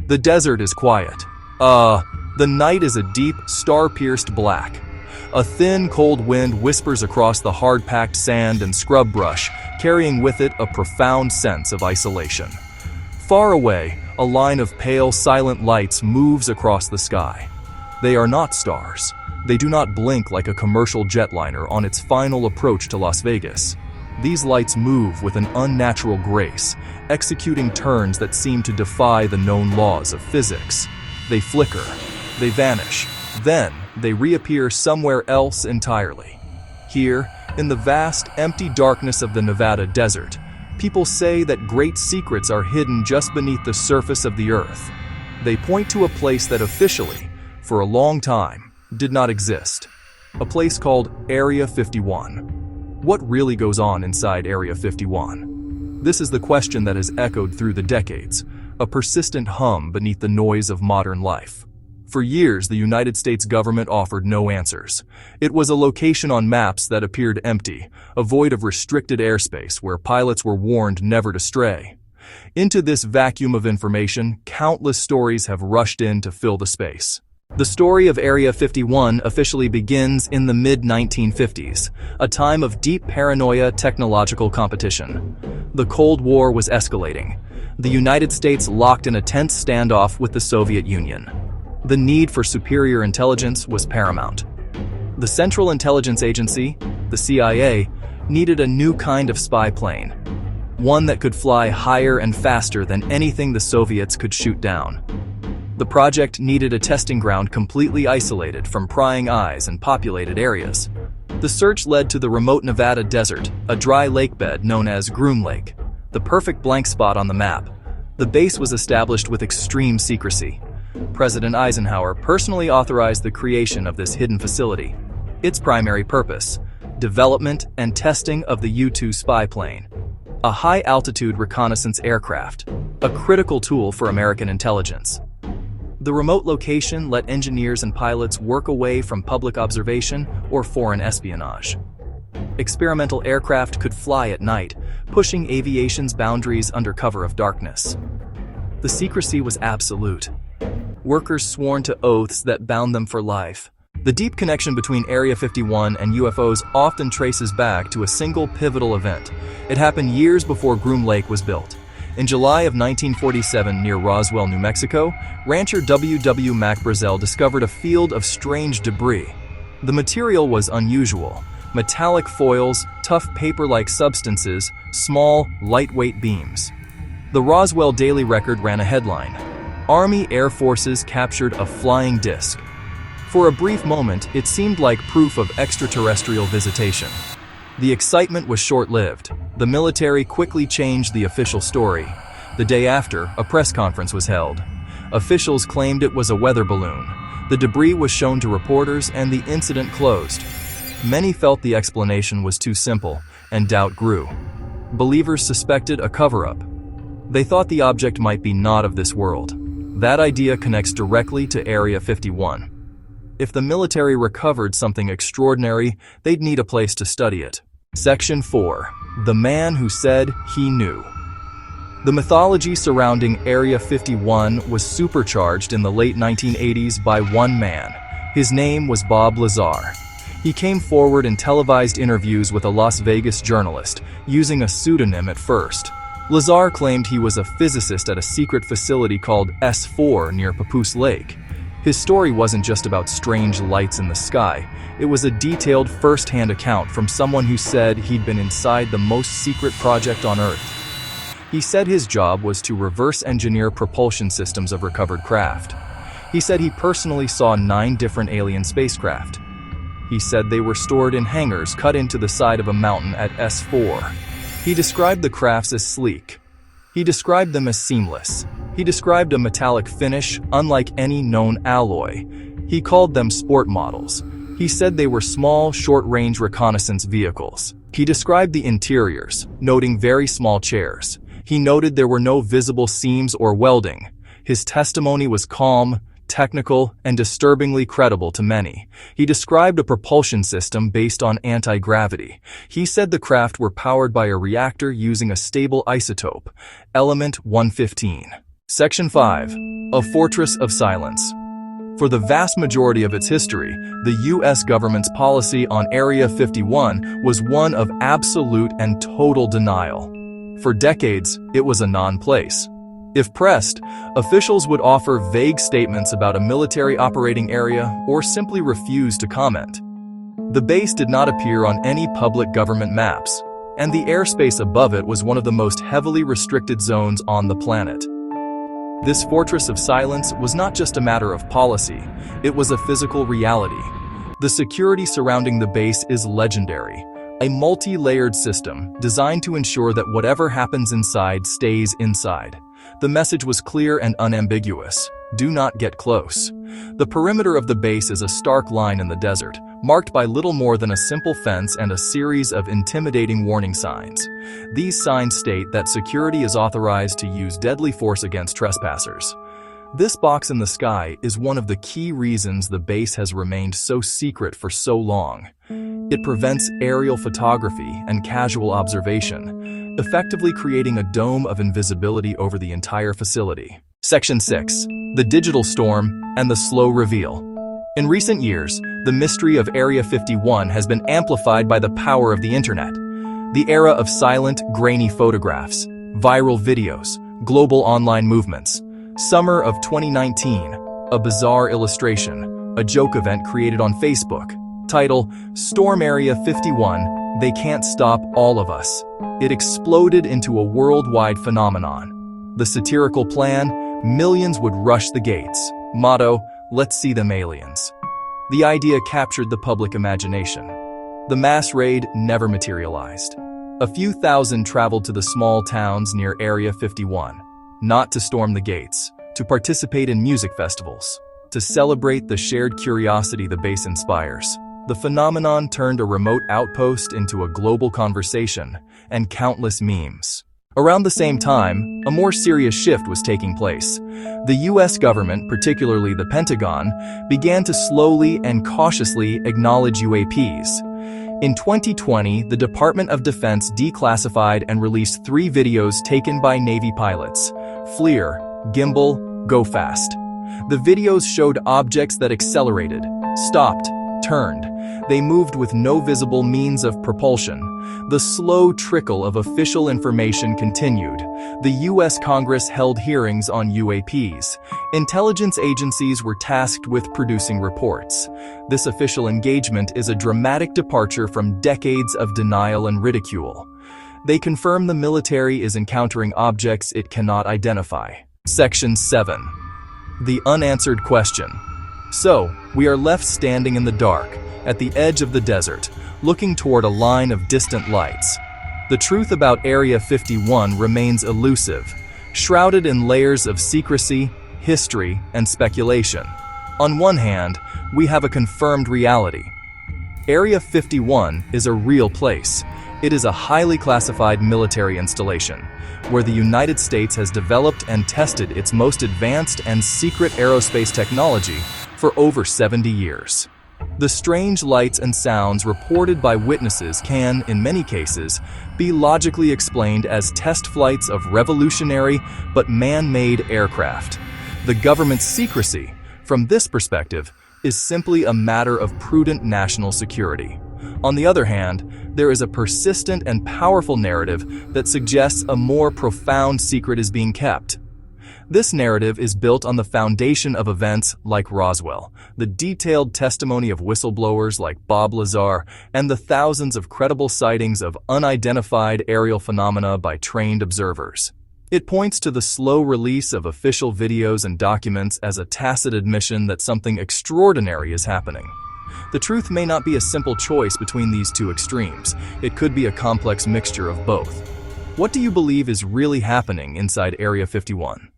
The desert is quiet. The night is a deep, star-pierced black. A thin, cold wind whispers across the hard-packed sand and scrub brush, carrying with it a profound sense of isolation. Far away, a line of pale, silent lights moves across the sky. They are not stars. They do not blink like a commercial jetliner on its final approach to Las Vegas. These lights move with an unnatural grace, executing turns that seem to defy the known laws of physics. They flicker, they vanish, then they reappear somewhere else entirely. Here, in the vast, empty darkness of the Nevada desert, people say that great secrets are hidden just beneath the surface of the earth. They point to a place that officially, for a long time, did not exist. A place called Area 51. What really goes on inside Area 51? This is the question that has echoed through the decades, a persistent hum beneath the noise of modern life. For years, the United States government offered no answers. It was a location on maps that appeared empty, a void of restricted airspace where pilots were warned never to stray. Into this vacuum of information, countless stories have rushed in to fill the space. The story of Area 51 officially begins in the mid-1950s, a time of deep paranoia technological competition. The Cold War was escalating. The United States locked in a tense standoff with the Soviet Union. The need for superior intelligence was paramount. The Central Intelligence Agency, the CIA, needed a new kind of spy plane, one that could fly higher and faster than anything the Soviets could shoot down. The project needed a testing ground completely isolated from prying eyes and populated areas. The search led to the remote Nevada desert, a dry lake bed known as Groom Lake, the perfect blank spot on the map. The base was established with extreme secrecy. President Eisenhower personally authorized the creation of this hidden facility. Its primary purpose: development and testing of the U-2 spy plane, a high-altitude reconnaissance aircraft, a critical tool for American intelligence. The remote location let engineers and pilots work away from public observation or foreign espionage. Experimental aircraft could fly at night, pushing aviation's boundaries under cover of darkness. The secrecy was absolute. Workers sworn to oaths that bound them for life. The deep connection between Area 51 and UFOs often traces back to a single pivotal event. It happened years before Groom Lake was built. In July of 1947, near Roswell, New Mexico, rancher W. Mac Brazel discovered a field of strange debris. The material was unusual: metallic foils, tough paper-like substances, small, lightweight beams. The Roswell Daily Record ran a headline: Army Air Forces captured a flying disc. For a brief moment, it seemed like proof of extraterrestrial visitation. The excitement was short-lived. The military quickly changed the official story. The day after, a press conference was held. Officials claimed it was a weather balloon. The debris was shown to reporters and the incident closed. Many felt the explanation was too simple, and doubt grew. Believers suspected a cover-up. They thought the object might be not of this world. That idea connects directly to Area 51. If the military recovered something extraordinary, they'd need a place to study it. Section 4. The Man Who Said He Knew. The mythology surrounding Area 51 was supercharged in the late 1980s by one man. His name was Bob Lazar. He came forward in televised interviews with a Las Vegas journalist, using a pseudonym at first. Lazar claimed he was a physicist at a secret facility called S4 near Papoose Lake. His story wasn't just about strange lights in the sky. It was a detailed first-hand account from someone who said he'd been inside the most secret project on Earth. He said his job was to reverse engineer propulsion systems of recovered craft. He said he personally saw 9 different alien spacecraft. He said they were stored in hangars cut into the side of a mountain at S4. He described the crafts as sleek. He described them as seamless. He described a metallic finish, unlike any known alloy. He called them sport models. He said they were small, short-range reconnaissance vehicles. He described the interiors, noting very small chairs. He noted there were no visible seams or welding. His testimony was calm, technical, and disturbingly credible to many. He described a propulsion system based on anti-gravity. He said the craft were powered by a reactor using a stable isotope, element 115. Section 5. A Fortress of Silence. For the vast majority of its history, the U.S. government's policy on Area 51 was one of absolute and total denial. For decades, it was a non-place. If pressed, officials would offer vague statements about a military operating area or simply refuse to comment. The base did not appear on any public government maps, and the airspace above it was one of the most heavily restricted zones on the planet. This fortress of silence was not just a matter of policy, it was a physical reality. The security surrounding the base is legendary, a multi-layered system designed to ensure that whatever happens inside stays inside. The message was clear and unambiguous: do not get close. The perimeter of the base is a stark line in the desert, marked by little more than a simple fence and a series of intimidating warning signs. These signs state that security is authorized to use deadly force against trespassers. This box in the sky is one of the key reasons the base has remained so secret for so long. It prevents aerial photography and casual observation, effectively creating a dome of invisibility over the entire facility. Section 6. The Digital Storm and the Slow Reveal. In recent years, the mystery of Area 51 has been amplified by the power of the internet. The era of silent, grainy photographs, viral videos, global online movements. Summer of 2019, a bizarre illustration, a joke event created on Facebook. Title: Storm Area 51, They Can't Stop All of Us. It exploded into a worldwide phenomenon. The satirical plan: millions would rush the gates. Motto: let's see them aliens. The idea captured the public imagination. The mass raid never materialized. A few thousand traveled to the small towns near Area 51, not to storm the gates, to participate in music festivals, to celebrate the shared curiosity the base inspires. The phenomenon turned a remote outpost into a global conversation and countless memes. Around the same time, a more serious shift was taking place. The U.S. government, particularly the Pentagon, began to slowly and cautiously acknowledge UAPs. In 2020, the Department of Defense declassified and released 3 videos taken by Navy pilots: FLIR, Gimbal, Go Fast. The videos showed objects that accelerated, stopped, turned. They moved with no visible means of propulsion. The slow trickle of official information continued. The U.S. Congress held hearings on UAPs. Intelligence agencies were tasked with producing reports. This official engagement is a dramatic departure from decades of denial and ridicule. They confirm the military is encountering objects it cannot identify. Section 7. The Unanswered Question. So, we are left standing in the dark, at the edge of the desert, looking toward a line of distant lights. The truth about Area 51 remains elusive, shrouded in layers of secrecy, history, and speculation. On one hand, we have a confirmed reality. Area 51 is a real place. It is a highly classified military installation, where the United States has developed and tested its most advanced and secret aerospace technology for over 70 years. The strange lights and sounds reported by witnesses can, in many cases, be logically explained as test flights of revolutionary but man-made aircraft. The government's secrecy, from this perspective, is simply a matter of prudent national security. On the other hand, there is a persistent and powerful narrative that suggests a more profound secret is being kept. This narrative is built on the foundation of events like Roswell, the detailed testimony of whistleblowers like Bob Lazar, and the thousands of credible sightings of unidentified aerial phenomena by trained observers. It points to the slow release of official videos and documents as a tacit admission that something extraordinary is happening. The truth may not be a simple choice between these two extremes. It could be a complex mixture of both. What do you believe is really happening inside Area 51?